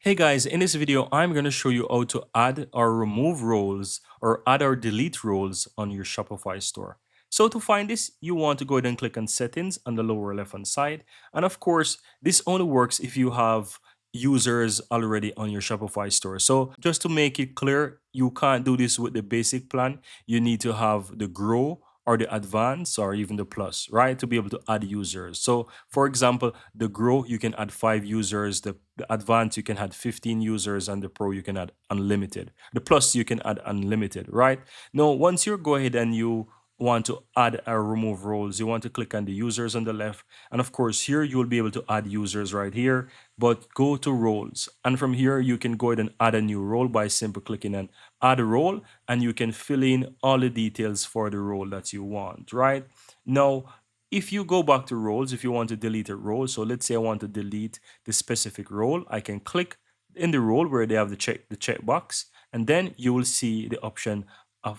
Hey guys, in this video, I'm going to show you how to add or remove roles or add or delete roles on your Shopify store. So to find this, you want to go ahead and click on settings on the lower left hand side. And of course, this only works if you have users already on your Shopify store. So just to make it clear, you can't do this with the basic plan. You need to have the grow or the advanced or even the plus, right? To be able to add users. So for example, the grow, you can add 5 users. The advanced, you can add 15 users. And the pro, you can add unlimited. The plus, you can add unlimited, right? Now, once you go ahead and you want to add or remove roles, you want to click on the users on the left. And of course, here you will be able to add users right here, but go to roles. And from here, you can go ahead and add a new role by simply clicking on add a role, and you can fill in all the details for the role that you want, right? Now, if you go back to roles, if you want to delete a role, so let's say I want to delete the specific role, I can click in the role where they have the checkbox, and then you will see the option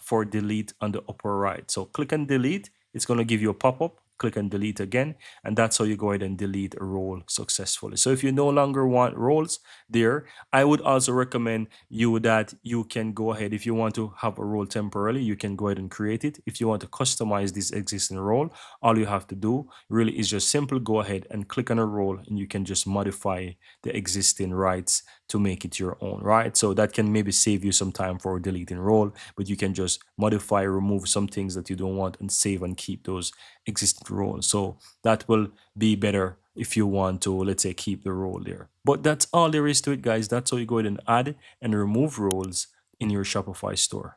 for delete on the upper right. So click on delete. It's going to give you a pop-up. Click on delete again, and that's how you go ahead and delete a role successfully. So if you no longer want roles there, I would also recommend you that you can go ahead, if you want to have a role temporarily, you can go ahead and create it. If you want to customize this existing role, all you have to do really is just simply go ahead and click on a role, and you can just modify the existing rights to make it your own, right? So that can maybe save you some time for deleting role, but you can just modify, remove some things that you don't want, and save and keep those existing roles. So that will be better if you want to, let's say, keep the role there. But that's all there is to it, guys. That's how you go ahead and add and remove roles in your Shopify store.